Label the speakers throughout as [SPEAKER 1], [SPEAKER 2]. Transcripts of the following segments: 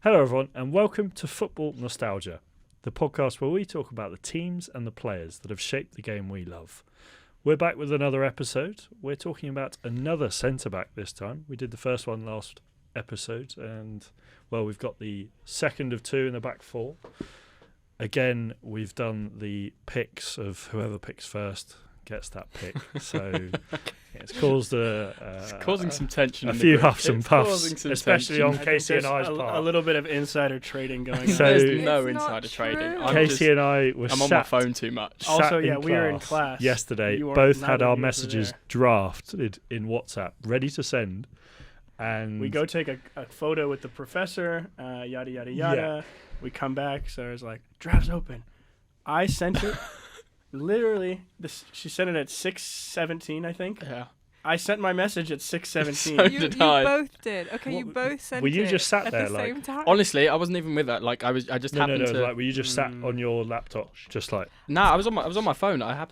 [SPEAKER 1] Hello everyone and welcome to Football Nostalgia, the podcast where we talk about the teams and the players that have shaped the game we love. We're back with another episode. We're talking about another centre-back this time. We did the first one last episode and, well, we've got the second of two in the back four. Again, we've done the picks of whoever picks first gets that pick. So it's caused
[SPEAKER 2] it's causing some tension.
[SPEAKER 1] A few huffs and puffs, especially on
[SPEAKER 2] I
[SPEAKER 1] Casey and I's part.
[SPEAKER 2] A little bit of insider trading going on.
[SPEAKER 1] So
[SPEAKER 3] There's no insider trading.
[SPEAKER 1] Casey and I were
[SPEAKER 3] I'm on my phone too much.
[SPEAKER 2] Also, yeah, we were in class
[SPEAKER 1] yesterday. Both had our messages drafted in WhatsApp, ready to send. And
[SPEAKER 2] we go take a photo with the professor, yada, yada, yada.
[SPEAKER 1] Yeah.
[SPEAKER 2] We come back. Sarah's like, draft's open. I sent it. Literally, she sent it at 6:17, I think.
[SPEAKER 3] Yeah.
[SPEAKER 2] I sent my message at 6:17.
[SPEAKER 3] So
[SPEAKER 4] You
[SPEAKER 3] did I.
[SPEAKER 4] both did. Okay, you both sent it.
[SPEAKER 1] Were you just sat
[SPEAKER 4] at
[SPEAKER 1] there
[SPEAKER 4] the
[SPEAKER 1] like?
[SPEAKER 4] same time?
[SPEAKER 3] Honestly, I wasn't even with that. Like I just happened to.
[SPEAKER 1] Like, were you just sat on your laptop, just like?
[SPEAKER 3] Nah, I was on my phone. I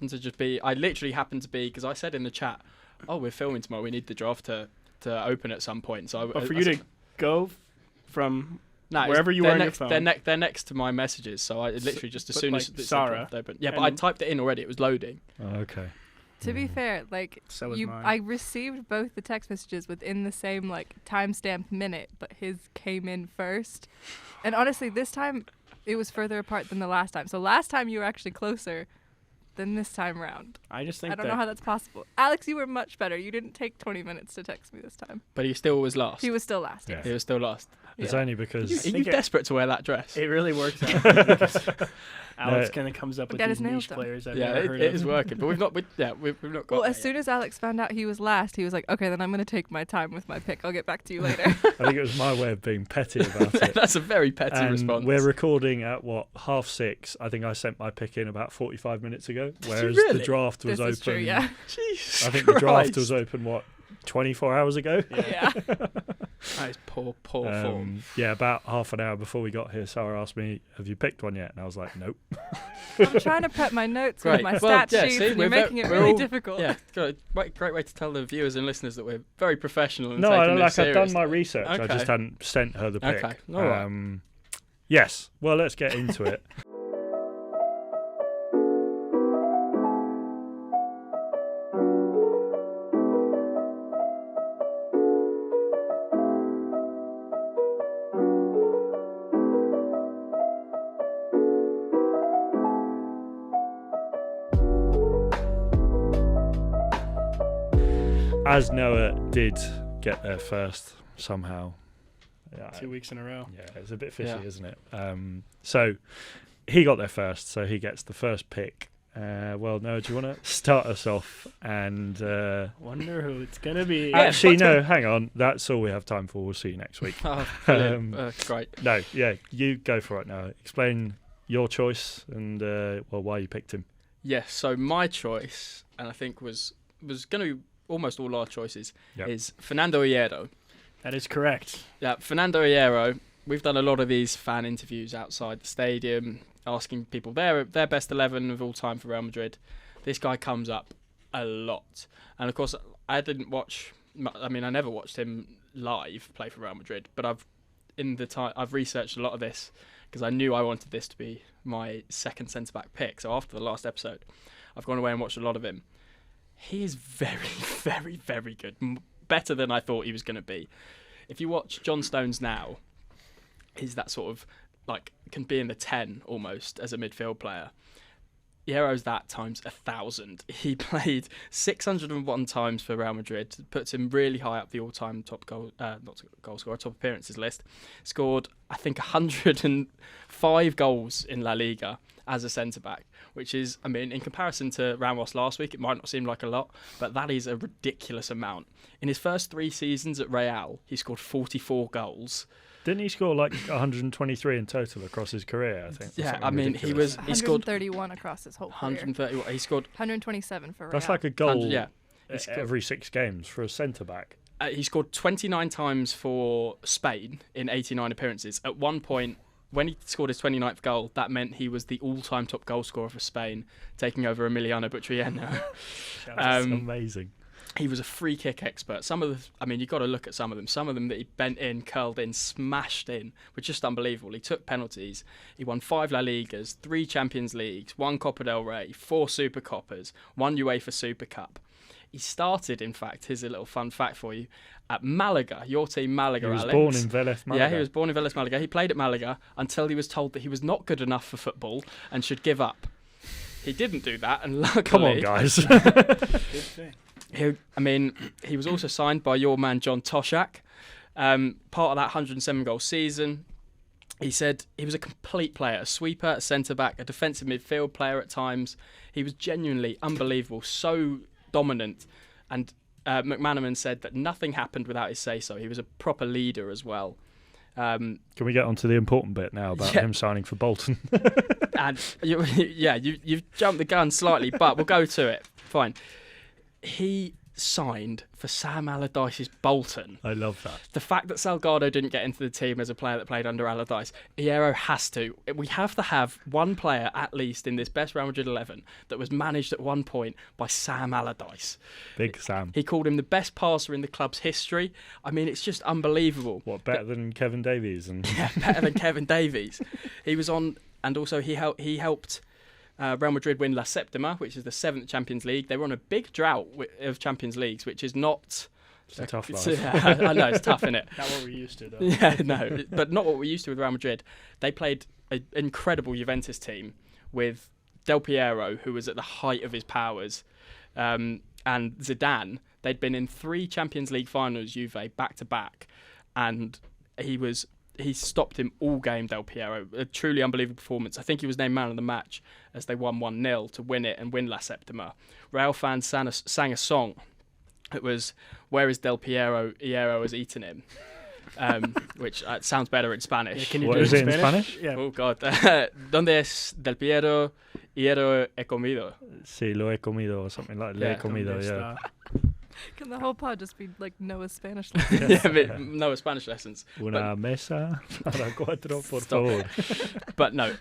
[SPEAKER 3] literally happened to be because I said in the chat, "Oh, we're filming tomorrow. We need the draft to open at some point." So,
[SPEAKER 2] But for you to go from
[SPEAKER 3] nah,
[SPEAKER 2] wherever you were on your phone,
[SPEAKER 3] they're next to my messages. So I literally just as
[SPEAKER 2] but
[SPEAKER 3] soon
[SPEAKER 2] like
[SPEAKER 3] as the
[SPEAKER 2] Sarah,
[SPEAKER 3] draft opened. Yeah, but I typed it in already. It was loading.
[SPEAKER 1] Oh, okay.
[SPEAKER 4] To be fair, like
[SPEAKER 2] So was mine.
[SPEAKER 4] I received both the text messages within the same like timestamp minute, but his came in first. And honestly, this time it was further apart than the last time. So last time you were actually closer than this time round.
[SPEAKER 2] I just think
[SPEAKER 4] I don't know how that's possible. Alex, you were much better. You didn't take 20 minutes to text me this time.
[SPEAKER 3] But he still was last.
[SPEAKER 4] He was still last.
[SPEAKER 1] Yeah.
[SPEAKER 4] Yes.
[SPEAKER 3] He was still last.
[SPEAKER 1] It's
[SPEAKER 4] Yeah.
[SPEAKER 1] only because
[SPEAKER 3] Are you desperate to wear that dress?
[SPEAKER 2] It really works out. Because Alex kind of comes up with
[SPEAKER 4] Get
[SPEAKER 2] these
[SPEAKER 4] his nails
[SPEAKER 2] niche
[SPEAKER 4] done.
[SPEAKER 2] players I've
[SPEAKER 3] Yeah,
[SPEAKER 2] never heard
[SPEAKER 3] it
[SPEAKER 2] of.
[SPEAKER 3] is working. But we've not got.
[SPEAKER 4] Well,
[SPEAKER 3] there
[SPEAKER 4] as
[SPEAKER 3] yet.
[SPEAKER 4] soon as Alex found out he was last, he was like, okay, then I'm going to take my time with my pick. I'll get back to you later.
[SPEAKER 1] I think it was my way of being petty about it.
[SPEAKER 3] That's a very petty
[SPEAKER 1] And
[SPEAKER 3] response.
[SPEAKER 1] we're recording at 6:30. I think I sent my pick in about 45 minutes ago, whereas
[SPEAKER 3] really?
[SPEAKER 1] the draft was
[SPEAKER 4] This
[SPEAKER 1] open.
[SPEAKER 4] is true, yeah.
[SPEAKER 3] Jesus
[SPEAKER 1] I think the draft
[SPEAKER 3] Christ.
[SPEAKER 1] was open 24 hours ago.
[SPEAKER 4] Yeah.
[SPEAKER 3] That is poor form.
[SPEAKER 1] Yeah, about half an hour before we got here, Sarah asked me, "Have you picked one yet?" And I was like, "Nope."
[SPEAKER 4] I'm trying to prep my notes with
[SPEAKER 3] Great.
[SPEAKER 4] my
[SPEAKER 3] Well,
[SPEAKER 4] stat
[SPEAKER 3] yeah,
[SPEAKER 4] sheets,
[SPEAKER 3] see,
[SPEAKER 4] and you're
[SPEAKER 3] we're
[SPEAKER 4] making it
[SPEAKER 3] we're
[SPEAKER 4] really
[SPEAKER 3] all-
[SPEAKER 4] difficult.
[SPEAKER 3] Yeah, great way to tell the viewers and listeners that we're very professional and
[SPEAKER 1] No,
[SPEAKER 3] taking this
[SPEAKER 1] I've done my
[SPEAKER 3] seriously.
[SPEAKER 1] research. I
[SPEAKER 3] Okay.
[SPEAKER 1] just hadn't sent her the pick.
[SPEAKER 3] Okay, all right.
[SPEAKER 1] Yes. Well, let's get into it. As Noah did get there first somehow. Yeah,
[SPEAKER 2] 2 weeks in a row.
[SPEAKER 1] Yeah, it's a bit fishy,
[SPEAKER 3] Yeah.
[SPEAKER 1] isn't it? So he got there first, so he gets the first pick. Well, Noah, do you want to start us off? And
[SPEAKER 2] Wonder who it's going to be.
[SPEAKER 1] actually, no, hang on. That's all we have time for. We'll see you next week.
[SPEAKER 3] Oh, brilliant. Great.
[SPEAKER 1] No, yeah, you go for it now. Explain your choice and why you picked him.
[SPEAKER 3] Yes, so my choice, and I think was going to be almost all our choices,
[SPEAKER 1] Yep.
[SPEAKER 3] is Fernando Hierro.
[SPEAKER 2] That is correct.
[SPEAKER 3] Yeah, Fernando Hierro. We've done a lot of these fan interviews outside the stadium, asking people their best 11 of all time for Real Madrid. This guy comes up a lot, and of course, I never watched him live play for Real Madrid, but I've researched a lot of this because I knew I wanted this to be my second centre back pick. So after the last episode, I've gone away and watched a lot of him. He is very, very, very good. Better than I thought he was going to be. If you watch John Stones now, he's that sort of, like, can be in the 10 almost as a midfield player. Hierro's that times 1,000. He played 601 times for Real Madrid. Puts him really high up the all-time top top appearances list. Scored, I think, 105 goals in La Liga as a centre-back, which is, I mean, in comparison to Ramos last week, it might not seem like a lot, but that is a ridiculous amount. In his first 3 seasons at Real, he scored 44 goals.
[SPEAKER 1] Didn't he score like 123 in total across his career, I think?
[SPEAKER 3] Yeah, I mean, he scored
[SPEAKER 4] 131 across his whole career.
[SPEAKER 3] 130. He scored
[SPEAKER 4] 127 for Real.
[SPEAKER 1] That's like a goal
[SPEAKER 3] yeah.
[SPEAKER 1] every 6 games for a centre-back.
[SPEAKER 3] He scored 29 times for Spain in 89 appearances. At one point, when he scored his 29th goal, that meant he was the all-time top goal scorer for Spain, taking over Emiliano Butragueño.
[SPEAKER 1] That's amazing.
[SPEAKER 3] He was a free kick expert. You've got to look at some of them. Some of them that he bent in, curled in, smashed in were just unbelievable. He took penalties. He won 5 La Ligas, 3 Champions Leagues, 1 Copa del Rey, 4 Super Copas, 1 UEFA Super Cup. He started, in fact, here's a little fun fact for you, at Malaga, your team Malaga,
[SPEAKER 1] He was
[SPEAKER 3] Alex.
[SPEAKER 1] born in Vélez Malaga.
[SPEAKER 3] Yeah, he was born in Vélez Malaga. He played at Malaga until he was told that he was not good enough for football and should give up. He didn't do that, and luckily...
[SPEAKER 1] Come on, guys.
[SPEAKER 2] Good thing.
[SPEAKER 3] He was also signed by your man John Toshak, part of that 107-goal season. He said he was a complete player, a sweeper, a centre-back, a defensive midfield player at times. He was genuinely unbelievable, so dominant. And McManaman said that nothing happened without his say-so. He was a proper leader as well.
[SPEAKER 1] Can we get on to the important bit now about him signing for Bolton?
[SPEAKER 3] And you've jumped the gun slightly, but we'll go to it. Fine. He signed for Sam Allardyce's Bolton.
[SPEAKER 1] I love that.
[SPEAKER 3] The fact that Salgado didn't get into the team as a player that played under Allardyce, Hierro has to. We have to have one player at least in this best Real Madrid 11 that was managed at one point by Sam Allardyce.
[SPEAKER 1] Big Sam.
[SPEAKER 3] He called him the best passer in the club's history. I mean, it's just unbelievable.
[SPEAKER 1] What, better than Kevin Davies?
[SPEAKER 3] Yeah, better than Kevin Davies. He was on, and also he helped Real Madrid win La Septima, which is the 7th Champions League. They were on a big drought of Champions Leagues, which is not...
[SPEAKER 1] It's a tough life.
[SPEAKER 3] I know, it's tough, isn't it?
[SPEAKER 2] Not what we're used to, though.
[SPEAKER 3] Yeah, no, but not what we're used to with Real Madrid. They played an incredible Juventus team with Del Piero, who was at the height of his powers, and Zidane. They'd been in 3 Champions League finals, Juve, back-to-back, and he stopped him all game, Del Piero. A truly unbelievable performance. I think he was named man of the match as they won 1-0 to win it and win La Septima. Real fans sang a song. It was, "Where is Del Piero? Hierro has eaten him." Which sounds better in Spanish.
[SPEAKER 2] Yeah, can you
[SPEAKER 1] What
[SPEAKER 2] do
[SPEAKER 1] is
[SPEAKER 2] it
[SPEAKER 1] it in Spanish?
[SPEAKER 2] Yeah.
[SPEAKER 3] Oh, God. ¿Dónde es Del Piero? Hierro he comido.
[SPEAKER 1] Sí, lo he comido or something like le he comido, yeah.
[SPEAKER 4] Can the whole pod just be like Noah's Spanish
[SPEAKER 3] No Spanish lessons.
[SPEAKER 1] Una mesa para 4, por
[SPEAKER 3] Stop.
[SPEAKER 1] favor.
[SPEAKER 3] But no,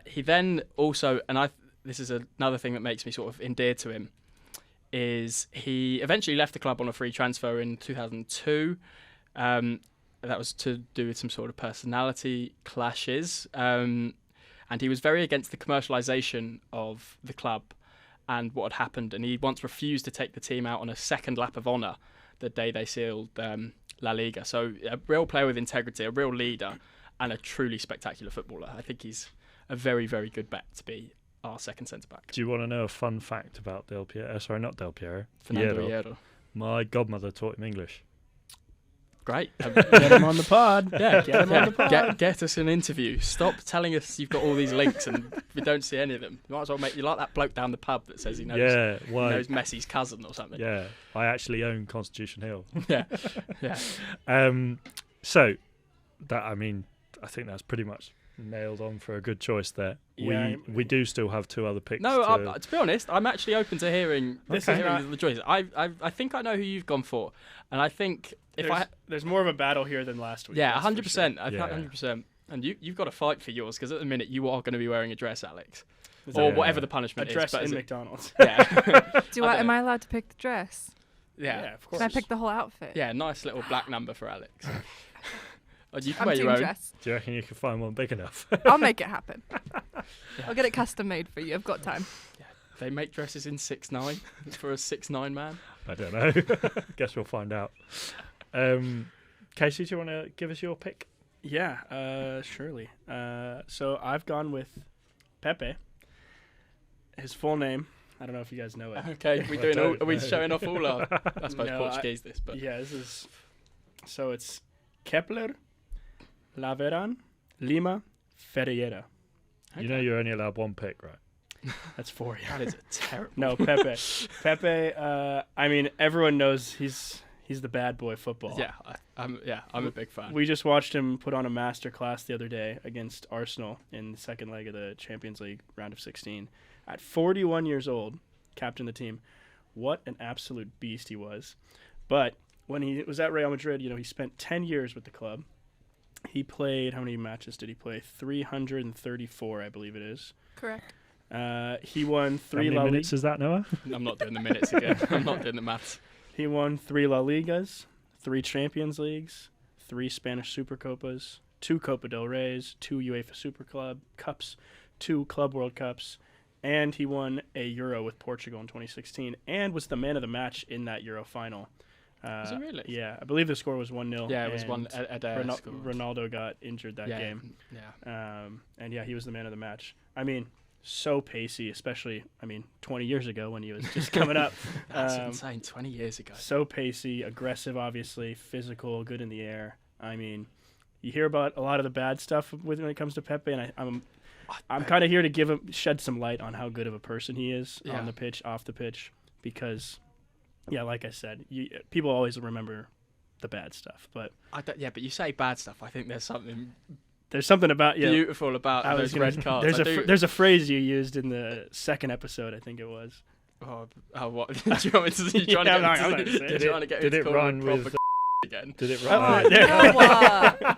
[SPEAKER 3] he then also, and this is another thing that makes me sort of endeared to him, is he eventually left the club on a free transfer in 2002. That was to do with some sort of personality clashes. And he was very against the commercialisation of the club and what had happened. And he once refused to take the team out on a second lap of honour the day they sealed La Liga. So a real player with integrity, a real leader, and a truly spectacular footballer. I think he's a very, very good bet to be our second centre-back.
[SPEAKER 1] Do you want to know a fun fact about Del Piero? Sorry, not Del Piero.
[SPEAKER 3] Fernando
[SPEAKER 1] Hierro.
[SPEAKER 3] Hierro.
[SPEAKER 1] My godmother taught him English.
[SPEAKER 3] Great.
[SPEAKER 2] Get him on the pod.
[SPEAKER 3] Yeah,
[SPEAKER 2] Get him on the pod.
[SPEAKER 3] Get us an interview. Stop telling us you've got all these links and we don't see any of them. You might as well make you like that bloke down the pub that says he knows Messi's cousin or something.
[SPEAKER 1] Yeah, I actually own Constitution Hill.
[SPEAKER 3] yeah.
[SPEAKER 1] So that, I mean, I think that's pretty much nailed on for a good choice there.
[SPEAKER 2] Yeah,
[SPEAKER 1] we do still have 2 other picks.
[SPEAKER 3] No, to be honest, I'm actually open to hearing the choices. I think I know who you've gone for, and I think
[SPEAKER 2] there's more of a battle here than last week.
[SPEAKER 3] Yeah, 100%.
[SPEAKER 2] Sure.
[SPEAKER 3] I think 100%. And you've got to fight for yours because at the minute you are going to be wearing a dress, Alex,
[SPEAKER 2] Is
[SPEAKER 3] or
[SPEAKER 2] that
[SPEAKER 3] whatever the punishment
[SPEAKER 2] a dress
[SPEAKER 3] is.
[SPEAKER 2] in McDonald's.
[SPEAKER 3] Yeah.
[SPEAKER 4] Am I allowed to pick the dress?
[SPEAKER 3] Yeah,
[SPEAKER 2] Of course.
[SPEAKER 4] Can I pick the whole outfit?
[SPEAKER 3] Yeah, nice little black number for Alex. You can
[SPEAKER 4] I'm
[SPEAKER 3] wear your
[SPEAKER 4] team
[SPEAKER 3] own.
[SPEAKER 4] dress.
[SPEAKER 1] Do you reckon you can find one big enough?
[SPEAKER 4] I'll make it happen.
[SPEAKER 3] Yeah.
[SPEAKER 4] I'll get it custom made for you. I've got time.
[SPEAKER 3] They make dresses in 6'9" for a 6'9" man.
[SPEAKER 1] I don't know. Guess we'll find out. Casey, do you want to give us your pick?
[SPEAKER 2] Yeah, surely. So I've gone with Pepe. His full name, I don't know if you guys know it.
[SPEAKER 3] Okay, are we showing off all our? I suppose
[SPEAKER 2] No,
[SPEAKER 3] Portuguese this, but
[SPEAKER 2] Yeah, this is. So it's Kepler, Laveran, Lima, Ferreira.
[SPEAKER 1] You know you're only allowed 1 pick, right?
[SPEAKER 2] That's 4. Yeah.
[SPEAKER 3] that is a terrible.
[SPEAKER 2] No, Pepe. Pepe. I mean, everyone knows he's the bad boy football.
[SPEAKER 3] Yeah, I'm a big fan.
[SPEAKER 2] We just watched him put on a master class the other day against Arsenal in the second leg of the Champions League round of 16. At 41 years old, captained the team. What an absolute beast he was. But when he was at Real Madrid, he spent 10 years with the club. He played, how many matches did he play? 334, I believe it is.
[SPEAKER 4] Correct.
[SPEAKER 2] He won 3
[SPEAKER 1] How many minutes is that, Noah?
[SPEAKER 3] I'm not doing the minutes again. I'm not doing the maths.
[SPEAKER 2] He won 3 La Ligas, 3 Champions Leagues, 3 Spanish Supercopas, 2 Copa del Reys, 2 UEFA Super Club Cups, 2 Club World Cups, and he won a Euro with Portugal in 2016 and was the man of the match in that Euro final.
[SPEAKER 3] Was it really?
[SPEAKER 2] Yeah, I believe the score was 1-0.
[SPEAKER 3] Yeah, it was one.
[SPEAKER 2] Ronaldo got injured that game.
[SPEAKER 3] Yeah.
[SPEAKER 2] And yeah, he was the man of the match. I mean, so pacey, especially, 20 years ago when he was just coming up.
[SPEAKER 3] That's insane. 20 years ago.
[SPEAKER 2] So pacey, aggressive, obviously, physical, good in the air. I mean, you hear about a lot of the bad stuff when it comes to Pepe, and I'm kind of here to shed some light on how good of a person he is on the pitch, off the pitch, because, yeah, like I said, people always remember the bad stuff, but
[SPEAKER 3] but you say bad stuff. I think there's something
[SPEAKER 2] about
[SPEAKER 3] beautiful about those red cards.
[SPEAKER 2] There's a phrase you used in the second episode, I think it was.
[SPEAKER 3] What? Do you want me to see? Did
[SPEAKER 1] it run with
[SPEAKER 3] again?
[SPEAKER 1] Did it rhyme?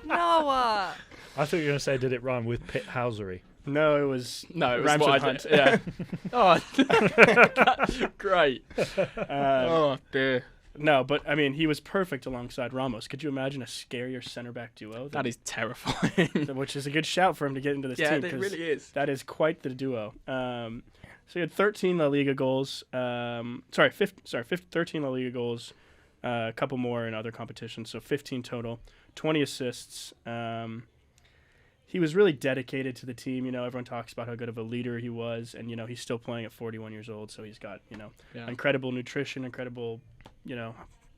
[SPEAKER 4] Noah.
[SPEAKER 1] I thought you were going to say, did it rhyme with pit housery?
[SPEAKER 2] No, it was
[SPEAKER 3] rhymes
[SPEAKER 2] with
[SPEAKER 3] with
[SPEAKER 2] Hunt.
[SPEAKER 3] Yeah. Oh, great. Oh dear.
[SPEAKER 2] No, but he was perfect alongside Ramos. Could you imagine a scarier center back duo?
[SPEAKER 3] That is terrifying.
[SPEAKER 2] Which is a good shout for him to get into this team.
[SPEAKER 3] Yeah, it really is.
[SPEAKER 2] That is quite the duo. So he had 13 La Liga goals. 13 La Liga goals. A couple more in other competitions, so 15 total. 20 assists. He was really dedicated to the team. Everyone talks about how good of a leader he was, and he's still playing at 41 years old. So he's got incredible nutrition, incredible,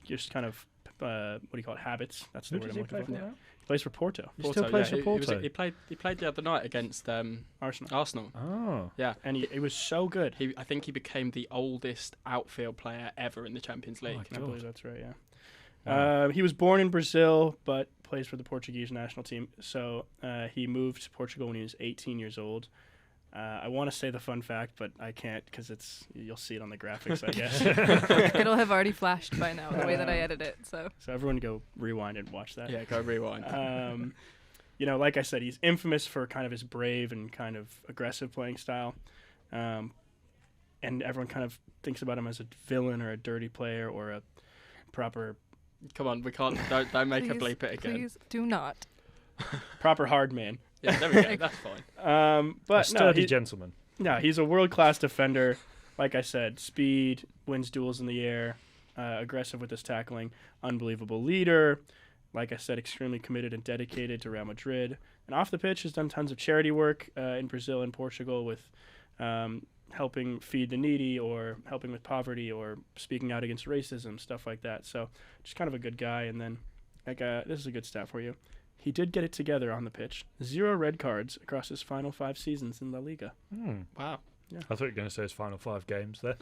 [SPEAKER 2] just kind of what do you call it, habits. That's the word I'm looking for. He plays for Porto.
[SPEAKER 1] He still plays for Porto.
[SPEAKER 3] He played the other night against Arsenal.
[SPEAKER 2] Oh,
[SPEAKER 3] yeah,
[SPEAKER 2] and he was so good.
[SPEAKER 3] I think he became the oldest outfield player ever in the Champions League.
[SPEAKER 2] I believe that's right. Yeah.
[SPEAKER 1] Wow.
[SPEAKER 2] He was born in Brazil, but plays for the Portuguese national team. So he moved to Portugal when he was 18 years old. I want to say the fun fact, but I can't because you'll see it on the graphics, I guess.
[SPEAKER 4] It'll have already flashed by now, the way that I edit it. So
[SPEAKER 2] everyone go rewind and watch that.
[SPEAKER 3] Yeah, go rewind.
[SPEAKER 2] Like I said, he's infamous for kind of his brave and kind of aggressive playing style. And everyone kind of thinks about him as a villain or a dirty player or a proper...
[SPEAKER 3] Come on, we can't. Don't make her bleep it again.
[SPEAKER 4] Please do not.
[SPEAKER 2] Proper hard man.
[SPEAKER 3] Yeah, there we go. That's fine.
[SPEAKER 1] But a sturdy gentleman.
[SPEAKER 2] No, he's a world-class defender. Like I said, speed, wins duels in the air, aggressive with his tackling, unbelievable leader. Like I said, extremely committed and dedicated to Real Madrid. And off the pitch, has done tons of charity work in Brazil and Portugal with helping feed the needy or helping with poverty or speaking out against racism, stuff like that. So just kind of a good guy. And then this is a good stat for you. He did get it together on the pitch. 0 red cards across his final 5 seasons in La Liga.
[SPEAKER 3] Wow.
[SPEAKER 2] Yeah.
[SPEAKER 1] I thought you were going to say his final 5 games there.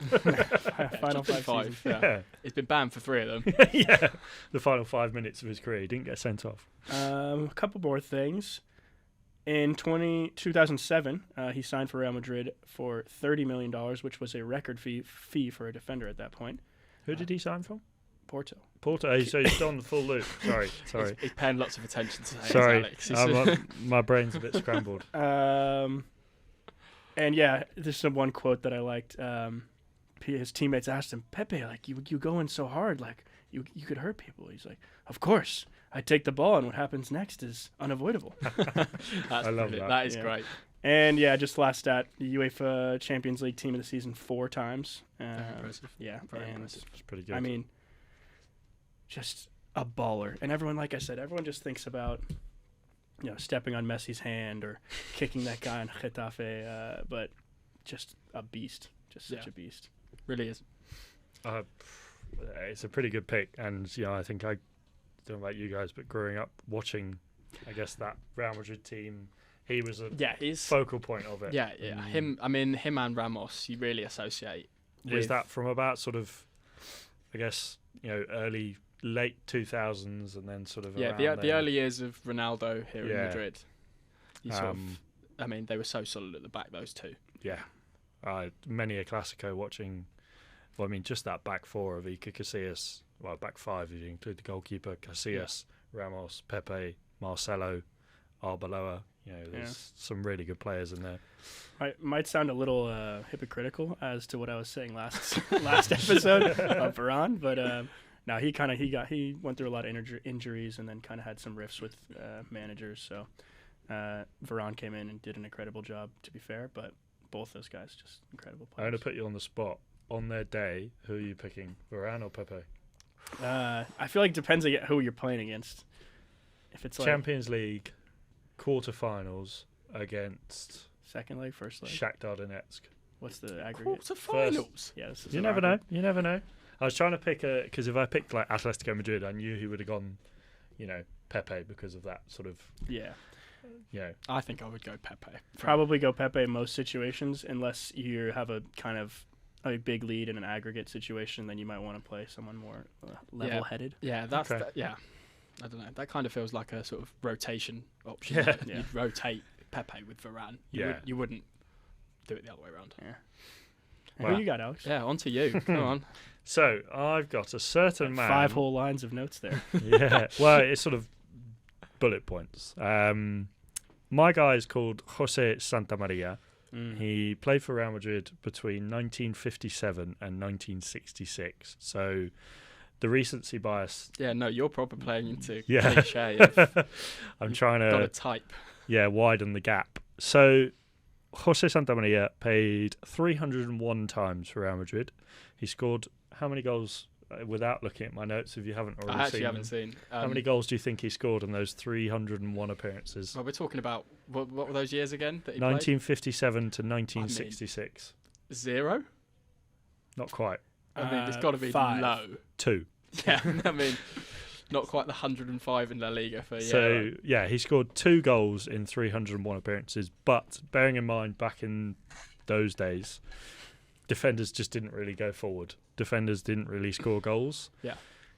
[SPEAKER 2] Final 5 seasons.
[SPEAKER 3] Yeah. He's been banned for 3 of them.
[SPEAKER 1] Yeah. The final 5 minutes of his career. He didn't get sent off.
[SPEAKER 2] A couple more things. In 2007, he signed for Real Madrid for $30 million, which was a record fee for a defender at that point.
[SPEAKER 1] Who did he sign for?
[SPEAKER 2] Porto.
[SPEAKER 1] So he's still on the full loop. Sorry.
[SPEAKER 3] He's paying lots of attention to that.
[SPEAKER 1] Sorry,
[SPEAKER 3] Alex.
[SPEAKER 1] my brain's a bit scrambled.
[SPEAKER 2] And yeah, this is one quote that I liked. His teammates asked him, "Pepe, like you going so hard, like you could hurt people." He's like, "Of course, I take the ball, and what happens next is unavoidable."
[SPEAKER 1] I love that.
[SPEAKER 3] That is great.
[SPEAKER 2] And yeah, just last stat: the UEFA Champions League Team of the Season 4 times.
[SPEAKER 3] Very impressive.
[SPEAKER 2] Yeah,
[SPEAKER 3] Very impressive.
[SPEAKER 1] It's pretty good.
[SPEAKER 2] I mean, just a baller. And everyone, like I said, everyone just thinks about, stepping on Messi's hand or kicking that guy on Getafe, but just a beast. Just such a beast.
[SPEAKER 3] Really is.
[SPEAKER 1] It's a pretty good pick. And, I think I don't know about you guys, but growing up watching, I guess, that Real Madrid team, he was a focal point of it.
[SPEAKER 3] Yeah. Him and Ramos, you really associate.
[SPEAKER 1] Is that from about sort of, I guess, late 2000s and then sort of
[SPEAKER 3] the early years of Ronaldo here in Madrid. They were so solid at the back, those two.
[SPEAKER 1] Yeah. Many a Clasico watching, just that back 4 of Iker Casillas, back 5 if you include the goalkeeper, Casillas, Ramos, Pepe, Marcelo, Arbeloa. There's some really good players in there.
[SPEAKER 2] I might sound a little hypocritical as to what I was saying last episode of Varane, but no, he went through a lot of injuries and then kind of had some rifts with managers. So Varane came in and did an incredible job, to be fair. But both those guys just incredible
[SPEAKER 1] I'm
[SPEAKER 2] players.
[SPEAKER 1] going to put you on the spot. On their day, who are you picking, Varane or Pepe?
[SPEAKER 2] I feel like it depends on who you're playing against. If it's like
[SPEAKER 1] Champions League quarterfinals against
[SPEAKER 2] second leg, first leg,
[SPEAKER 1] Shakhtar Donetsk.
[SPEAKER 2] what's the aggregate?
[SPEAKER 3] Quarterfinals.
[SPEAKER 2] Yeah, this is
[SPEAKER 1] You never know. You never know. I was trying to pick because if I picked like Atletico Madrid, I knew he would have gone, Pepe because of that sort of.
[SPEAKER 2] Yeah.
[SPEAKER 3] I think I would go Pepe.
[SPEAKER 2] Probably go Pepe in most situations, unless you have a kind of a big lead in an aggregate situation. Then you might want to play someone more level-headed.
[SPEAKER 3] Yeah, that's
[SPEAKER 1] Okay.
[SPEAKER 3] yeah. I don't know. That kind of feels like a sort of rotation option.
[SPEAKER 1] Yeah.
[SPEAKER 3] Like you'd rotate Pepe with Varane. You wouldn't do it the other way around.
[SPEAKER 2] Yeah.
[SPEAKER 1] Wow.
[SPEAKER 2] Who you got, Alex?
[SPEAKER 3] Yeah, on to you. Come on.
[SPEAKER 1] So I've got a certain man.
[SPEAKER 2] 5 whole lines of notes there.
[SPEAKER 1] Yeah. Well, it's sort of bullet points. My guy is called Jose Santamaria. He played for Real Madrid between 1957 and 1966. So the recency bias.
[SPEAKER 3] Yeah, no, you're proper playing into
[SPEAKER 1] Yeah.
[SPEAKER 3] cliche. Of,
[SPEAKER 1] I'm trying
[SPEAKER 3] got a
[SPEAKER 1] to
[SPEAKER 3] type.
[SPEAKER 1] widen the gap. So Jose Santamaria played 301 times for Real Madrid. He scored how many goals? Without looking at my notes, if you haven't already
[SPEAKER 3] I actually
[SPEAKER 1] seen
[SPEAKER 3] haven't
[SPEAKER 1] them.
[SPEAKER 3] seen.
[SPEAKER 1] How many goals do you think he scored in those 301 appearances?
[SPEAKER 3] Well, we're talking about what were those years again that he
[SPEAKER 1] 1957 to 1966.
[SPEAKER 3] played? 0.
[SPEAKER 1] Not quite.
[SPEAKER 3] I mean, it's got to be
[SPEAKER 2] 5.
[SPEAKER 3] low.
[SPEAKER 1] 2.
[SPEAKER 3] Yeah, I mean, not quite the 105 in La Liga for
[SPEAKER 1] So, he scored 2 goals in 301 appearances. But bearing in mind, back in those days, defenders just didn't really go forward. Defenders didn't really score goals.
[SPEAKER 3] Yeah.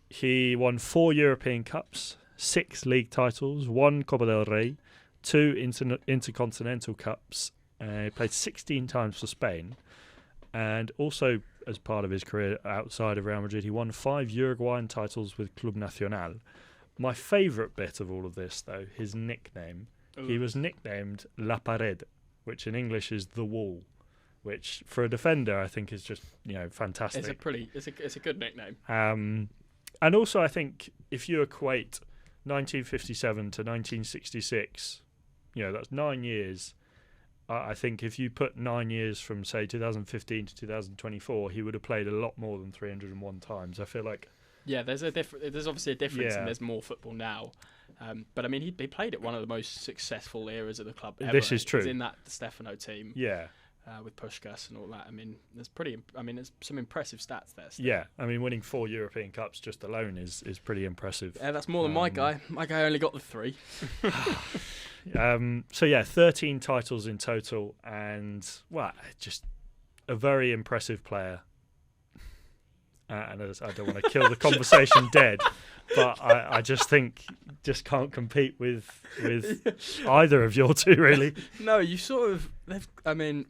[SPEAKER 1] He won 4 European Cups, 6 league titles, 1 Copa del Rey, 2 Intercontinental Cups. He played 16 times for Spain. And also, as part of his career outside of Real Madrid, he won 5 Uruguayan titles with Club Nacional. My favourite bit of all of this, though, his nickname.
[SPEAKER 2] Ooh.
[SPEAKER 1] He was nicknamed La Pared, which in English is the wall, which for a defender I think is just fantastic.
[SPEAKER 3] It's a good nickname.
[SPEAKER 1] And also I think if you equate 1957 to 1966, that's 9 years. I think if you put 9 years from say 2015 to 2024, he would have played a lot more than 301 times. I feel like.
[SPEAKER 3] Yeah, there's obviously a difference,
[SPEAKER 1] Yeah.
[SPEAKER 3] and there's more football now. But I mean, he played at one of the most successful eras of the club ever.
[SPEAKER 1] This is true.
[SPEAKER 3] He's in that Stefano team.
[SPEAKER 1] Yeah.
[SPEAKER 3] With Puskás and all that. I mean, there's some impressive stats there. Still.
[SPEAKER 1] Yeah, I mean, winning 4 European Cups just alone is pretty impressive.
[SPEAKER 3] Yeah, that's more than my guy. My guy only got the 3.
[SPEAKER 1] 13 titles in total, and just a very impressive player. And I don't want to kill the conversation dead, but I just think can't compete with either of your two really.
[SPEAKER 3] No, you sort of. I mean,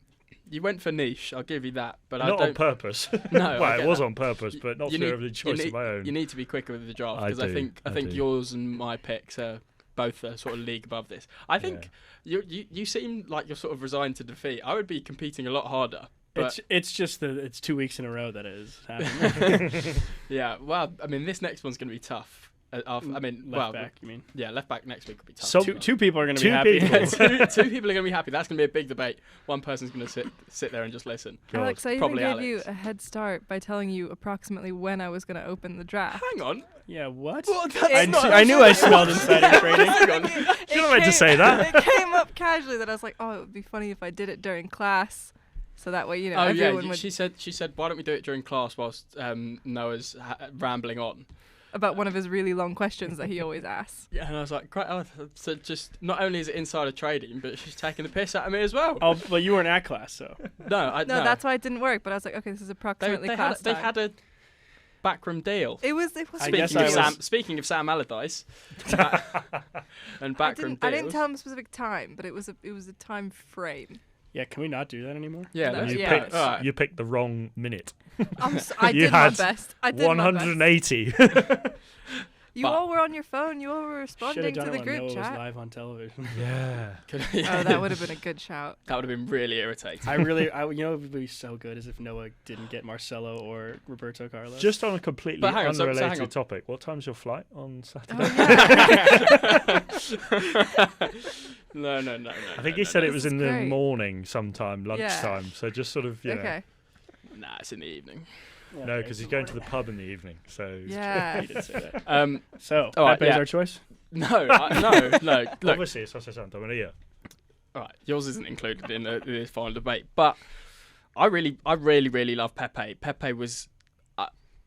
[SPEAKER 3] you went for niche. I'll give you that, but
[SPEAKER 1] Not
[SPEAKER 3] I
[SPEAKER 1] on
[SPEAKER 3] don't.
[SPEAKER 1] purpose.
[SPEAKER 3] No,
[SPEAKER 1] well,
[SPEAKER 3] I
[SPEAKER 1] it
[SPEAKER 3] get
[SPEAKER 1] was
[SPEAKER 3] that.
[SPEAKER 1] on purpose, but not
[SPEAKER 3] You
[SPEAKER 1] through
[SPEAKER 3] need-
[SPEAKER 1] every choice of my own.
[SPEAKER 3] You need to be quicker with the draft
[SPEAKER 1] I
[SPEAKER 3] because I
[SPEAKER 1] do,
[SPEAKER 3] think
[SPEAKER 1] I do.
[SPEAKER 3] yours and my picks are both a sort of league above this. I think you seem like you're sort of resigned to defeat. I would be competing a lot harder. But
[SPEAKER 2] It's just it's 2 weeks in a row that it is happening.
[SPEAKER 3] yeah, well, I mean, this next one's going to be tough.
[SPEAKER 2] Left back, you mean?
[SPEAKER 3] Yeah, left back next week will be tough.
[SPEAKER 1] So-
[SPEAKER 2] Two people are going to be
[SPEAKER 1] Two
[SPEAKER 2] happy.
[SPEAKER 1] people.
[SPEAKER 3] Two people are going to be happy. That's going to be a big debate. One person's going to sit there and just listen.
[SPEAKER 1] God.
[SPEAKER 4] Alex, I even
[SPEAKER 3] Probably
[SPEAKER 4] gave you
[SPEAKER 3] Alex.
[SPEAKER 4] a head start by telling you approximately when I was going to open the draft.
[SPEAKER 3] Hang on.
[SPEAKER 2] Yeah, what?
[SPEAKER 3] What?
[SPEAKER 2] I knew I smelled insider trading.
[SPEAKER 3] Hang on.
[SPEAKER 1] You don't meant to say that.
[SPEAKER 4] It came up casually that I was like, oh, it would be funny if I did it during class. So that way,
[SPEAKER 3] Oh yeah,
[SPEAKER 4] everyone would...
[SPEAKER 3] she said, why don't we do it during class whilst Noah's rambling on?
[SPEAKER 4] About one of his really long questions that he always asks.
[SPEAKER 3] Yeah, and I was like, great. Oh, so just not only is it insider trading, but she's taking the piss out of me as well.
[SPEAKER 2] Oh, but you weren't at class, so.
[SPEAKER 4] No, that's why it didn't work. But I was like, okay, this is approximately class
[SPEAKER 3] they
[SPEAKER 4] time.
[SPEAKER 3] had a backroom deal.
[SPEAKER 4] It was.
[SPEAKER 2] I guess I was-
[SPEAKER 3] Speaking of Sam Allardyce and backroom
[SPEAKER 4] I
[SPEAKER 3] deals.
[SPEAKER 4] didn't tell him a specific time, but it was a time frame.
[SPEAKER 2] Yeah, can we not do that anymore?
[SPEAKER 3] Yeah,
[SPEAKER 4] No,
[SPEAKER 3] let's-
[SPEAKER 1] You,
[SPEAKER 4] yeah.
[SPEAKER 1] picked,
[SPEAKER 3] all right.
[SPEAKER 1] you picked the wrong minute.
[SPEAKER 4] I
[SPEAKER 1] You
[SPEAKER 4] did my
[SPEAKER 1] had
[SPEAKER 4] best. I did my best.
[SPEAKER 1] 180.
[SPEAKER 4] You
[SPEAKER 3] But-
[SPEAKER 4] all were on your phone. You all were
[SPEAKER 2] Should have
[SPEAKER 4] responding
[SPEAKER 2] done
[SPEAKER 4] to
[SPEAKER 2] it
[SPEAKER 4] the
[SPEAKER 2] when
[SPEAKER 4] group
[SPEAKER 2] Noah was
[SPEAKER 4] chat.
[SPEAKER 2] live on television.
[SPEAKER 1] Yeah.
[SPEAKER 4] Oh, that would have been a good shout.
[SPEAKER 3] That would have been really irritating.
[SPEAKER 2] You know, it would be so good as if Noah didn't get Marcelo or Roberto Carlos.
[SPEAKER 1] Just on a completely
[SPEAKER 3] But hang on, so hang
[SPEAKER 1] unrelated
[SPEAKER 3] on.
[SPEAKER 1] topic, what time's your flight on Saturday?
[SPEAKER 4] Oh, yeah.
[SPEAKER 3] No.
[SPEAKER 1] I think he said it was
[SPEAKER 4] This
[SPEAKER 1] in
[SPEAKER 4] is
[SPEAKER 1] the
[SPEAKER 4] great.
[SPEAKER 1] morning sometime, lunchtime. So just sort of, you know.
[SPEAKER 4] Okay.
[SPEAKER 3] Nah, it's in the evening.
[SPEAKER 2] Yeah,
[SPEAKER 1] No,
[SPEAKER 2] okay,
[SPEAKER 1] because he's
[SPEAKER 2] so
[SPEAKER 1] going to the pub in the evening. So
[SPEAKER 4] Yeah.
[SPEAKER 2] he did say that.
[SPEAKER 3] All
[SPEAKER 2] So,
[SPEAKER 3] right,
[SPEAKER 2] Pepe's
[SPEAKER 3] yeah.
[SPEAKER 2] our choice?
[SPEAKER 3] No. Look.
[SPEAKER 1] obviously it's Jose Santa Maria.
[SPEAKER 3] All right, yours isn't included in the final debate, but I really love Pepe. Pepe was,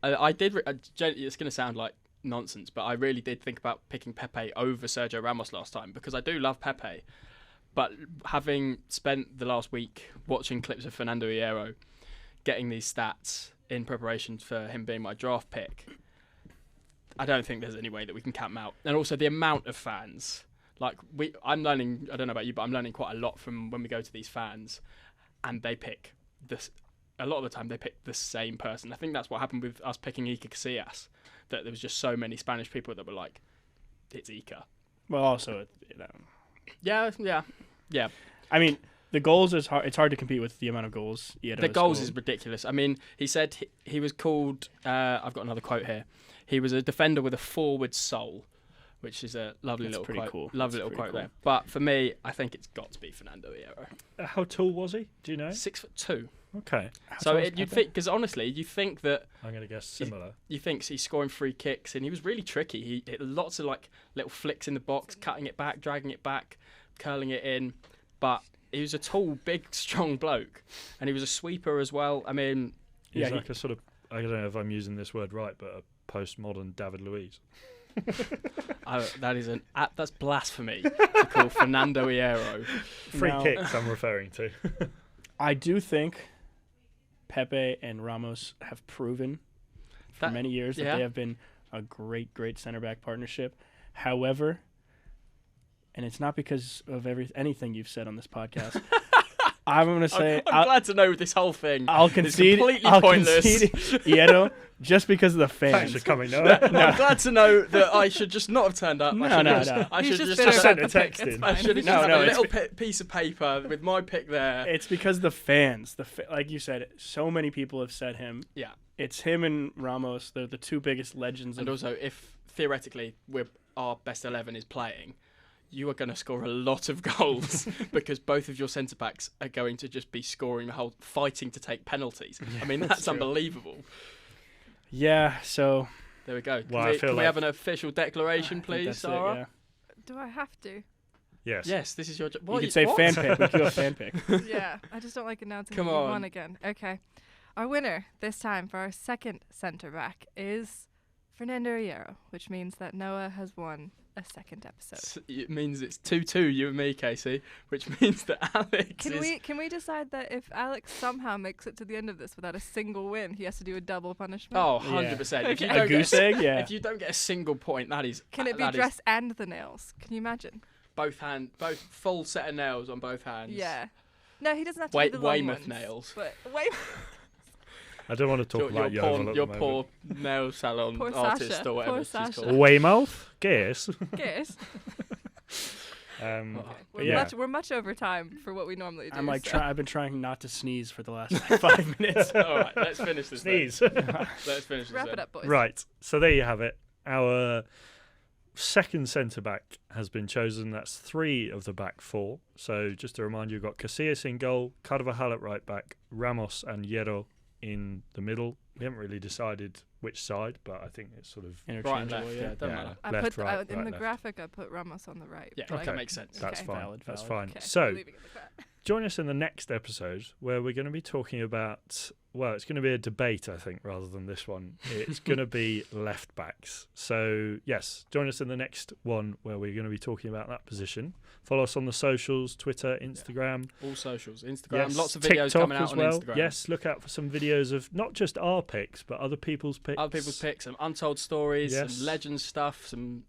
[SPEAKER 3] it's going to sound like nonsense, but I really did think about picking Pepe over Sergio Ramos last time because I do love Pepe. But having spent the last week watching clips of Fernando Hierro, getting these stats in preparation for him being my draft pick, I don't think there's any way that we can cap him out. And also the amount of fans. Like I'm learning. I don't know about you, but I'm learning quite a lot from when we go to these fans, and they pick this. A lot of the time, they pick the same person. I think that's what happened with us picking Iker Casillas. That there was just so many Spanish people that were like, "It's Iker."
[SPEAKER 2] Well, also, you know.
[SPEAKER 3] Yeah.
[SPEAKER 2] I mean, the goals is hard. It's hard to compete with the amount of goals.
[SPEAKER 3] The goals is ridiculous. I mean, he said he was called. I've got another quote here. He was a defender with a forward soul, which is a lovely
[SPEAKER 2] That's
[SPEAKER 3] little
[SPEAKER 2] pretty
[SPEAKER 3] quote.
[SPEAKER 2] cool.
[SPEAKER 3] Lovely
[SPEAKER 2] That's
[SPEAKER 3] little
[SPEAKER 2] pretty
[SPEAKER 3] quote
[SPEAKER 2] cool.
[SPEAKER 3] there. But for me, I think it's got to be Fernando Hierro.
[SPEAKER 1] How tall was he? Do you know?
[SPEAKER 3] 6'2".
[SPEAKER 1] Okay.
[SPEAKER 3] So you'd think, because honestly, you think that
[SPEAKER 1] I'm going to guess similar.
[SPEAKER 3] you think he's scoring free kicks, and he was really tricky. He hit lots of like little flicks in the box, cutting it back, dragging it back, curling it in. But he was a tall, big, strong bloke, and he was a sweeper as well. I mean,
[SPEAKER 1] He's like a sort of, I don't know if I'm using this word right, but a postmodern David Luiz.
[SPEAKER 3] that's blasphemy to call Fernando Hierro.
[SPEAKER 1] Free
[SPEAKER 2] Now-
[SPEAKER 1] kicks I'm referring to.
[SPEAKER 2] I do think Pepe and Ramos have proven for
[SPEAKER 3] That-
[SPEAKER 2] many years that
[SPEAKER 3] yeah.
[SPEAKER 2] they have been a great center back partnership. However, and it's not because of anything you've said on this podcast. I'm going to say
[SPEAKER 3] I'm glad to know this whole thing.
[SPEAKER 2] I'll
[SPEAKER 3] is
[SPEAKER 2] concede.
[SPEAKER 3] completely
[SPEAKER 2] I'll
[SPEAKER 3] pointless.
[SPEAKER 2] concede Hierro just because of the
[SPEAKER 1] Thanks
[SPEAKER 2] fans.
[SPEAKER 1] for coming, Noah.
[SPEAKER 3] I'm glad to know that I should just not have turned up.
[SPEAKER 2] No,
[SPEAKER 3] I should
[SPEAKER 2] no,
[SPEAKER 3] just,
[SPEAKER 2] no.
[SPEAKER 3] I
[SPEAKER 4] He's
[SPEAKER 3] should
[SPEAKER 4] just
[SPEAKER 3] just
[SPEAKER 4] bitter
[SPEAKER 3] have
[SPEAKER 1] sent
[SPEAKER 4] about
[SPEAKER 1] a
[SPEAKER 4] the pick,
[SPEAKER 1] text
[SPEAKER 4] it's
[SPEAKER 1] in.
[SPEAKER 3] I
[SPEAKER 4] fine.
[SPEAKER 3] should have
[SPEAKER 2] No,
[SPEAKER 3] just had
[SPEAKER 2] no,
[SPEAKER 3] a
[SPEAKER 2] it's
[SPEAKER 3] little piece of paper with my pick there.
[SPEAKER 2] It's because the fans. Like you said, so many people have said him.
[SPEAKER 3] Yeah.
[SPEAKER 2] It's him and Ramos. They're the two biggest legends.
[SPEAKER 3] And also, if theoretically our best 11 is playing, you are going to score a lot of goals because both of your centre backs are going to just be scoring the whole, fighting to take penalties. I mean, that's
[SPEAKER 2] true.
[SPEAKER 3] unbelievable.
[SPEAKER 2] Yeah, so
[SPEAKER 3] There we go.
[SPEAKER 1] Well, I feel
[SPEAKER 3] Can we
[SPEAKER 1] like-
[SPEAKER 3] have an official declaration,
[SPEAKER 2] I think
[SPEAKER 3] please,
[SPEAKER 2] that's it,
[SPEAKER 3] Sarah?
[SPEAKER 2] yeah.
[SPEAKER 4] Do I have to?
[SPEAKER 1] Yes.
[SPEAKER 3] Yes, this is your job.
[SPEAKER 2] You could say fan pick. We could go fan pick.
[SPEAKER 4] Yeah, I just don't like announcing
[SPEAKER 3] Come
[SPEAKER 4] that you
[SPEAKER 3] on.
[SPEAKER 4] won again. Okay. Our winner this time for our second centre back is Fernando Hierro, which means that Noah has won a second episode.
[SPEAKER 3] It means it's 2-2, you and me, Casey, which means that Alex
[SPEAKER 4] Can we decide that if Alex somehow makes it to the end of this without a single win, he has to do a double punishment?
[SPEAKER 3] Oh, 100%. If you
[SPEAKER 4] Okay.
[SPEAKER 3] don't
[SPEAKER 2] A goose egg, yeah.
[SPEAKER 3] If you don't get a single point, that is
[SPEAKER 4] Can it be
[SPEAKER 3] that is
[SPEAKER 4] dress and the nails? Can you imagine?
[SPEAKER 3] both full set of nails on both hands.
[SPEAKER 4] Yeah. No, he doesn't have to do the long
[SPEAKER 3] Weymouth
[SPEAKER 4] ones.
[SPEAKER 3] nails.
[SPEAKER 4] But Weymouth.
[SPEAKER 1] I don't want to talk about Yeovil at
[SPEAKER 3] Your
[SPEAKER 1] the
[SPEAKER 3] poor nail salon
[SPEAKER 4] Poor
[SPEAKER 3] artist
[SPEAKER 4] Sasha.
[SPEAKER 3] or whatever
[SPEAKER 4] Poor
[SPEAKER 3] she's
[SPEAKER 4] Sasha.
[SPEAKER 3] called.
[SPEAKER 1] moment. Weymouth? Guess.
[SPEAKER 4] Guess.
[SPEAKER 1] But yeah.
[SPEAKER 4] We're much over time for what we normally do.
[SPEAKER 2] I'm like,
[SPEAKER 4] so.
[SPEAKER 2] I've been trying not to sneeze for the last like, 5 minutes.
[SPEAKER 3] All right, let's finish this. then.
[SPEAKER 1] Sneeze.
[SPEAKER 3] Let's finish this.
[SPEAKER 4] Wrap
[SPEAKER 3] then.
[SPEAKER 4] it up, boys.
[SPEAKER 1] Right. So there you have it. Our second centre back has been chosen. That's 3 of the back 4. So just to remind you, we've got Casillas in goal, Carvajal at right back, Ramos and Hierro in the middle. We haven't really decided which side, but I think it's sort of
[SPEAKER 3] Right and
[SPEAKER 2] Interchangeable,
[SPEAKER 3] left,
[SPEAKER 2] yeah.
[SPEAKER 3] yeah, doesn't matter.
[SPEAKER 4] I
[SPEAKER 1] left,
[SPEAKER 4] put
[SPEAKER 1] right,
[SPEAKER 4] in
[SPEAKER 1] right,
[SPEAKER 4] the
[SPEAKER 1] left.
[SPEAKER 4] graphic. I put Ramos on the right.
[SPEAKER 3] Yeah,
[SPEAKER 4] Like,
[SPEAKER 3] that makes sense.
[SPEAKER 1] That's
[SPEAKER 4] Okay.
[SPEAKER 1] fine.
[SPEAKER 2] Valid,
[SPEAKER 1] That's
[SPEAKER 2] valid.
[SPEAKER 1] fine.
[SPEAKER 4] okay,
[SPEAKER 1] So
[SPEAKER 4] leaving it like that.
[SPEAKER 1] join us in the next episode where we're going to be talking about, well, it's going to be a debate, I think, rather than this one. It's going to be left backs. So, yes, join us in the next one where we're going to be talking about that position. Follow us on the socials, Twitter, Instagram.
[SPEAKER 3] All socials, Instagram,
[SPEAKER 1] Yes,
[SPEAKER 3] lots of videos
[SPEAKER 1] TikTok
[SPEAKER 3] coming out
[SPEAKER 1] as
[SPEAKER 3] on
[SPEAKER 1] well.
[SPEAKER 3] Instagram.
[SPEAKER 1] Yes, look out for some videos of not just our picks, but other people's picks.
[SPEAKER 3] Other people's picks, some untold stories,
[SPEAKER 1] Yes.
[SPEAKER 3] some legend stuff, and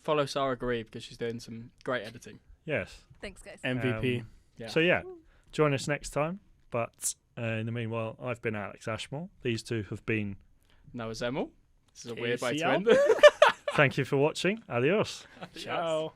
[SPEAKER 3] follow Sarah Garib because she's doing some great editing.
[SPEAKER 1] Yes.
[SPEAKER 4] Thanks, guys.
[SPEAKER 2] MVP.
[SPEAKER 3] Yeah.
[SPEAKER 1] So, yeah, join us next time. But in the meanwhile, I've been Alex Ashmore. These two have been
[SPEAKER 3] Noah Zemmel. This is a weird way
[SPEAKER 2] KC
[SPEAKER 3] to end.
[SPEAKER 2] Albert.
[SPEAKER 1] Thank you for watching. Adios.
[SPEAKER 2] Ciao.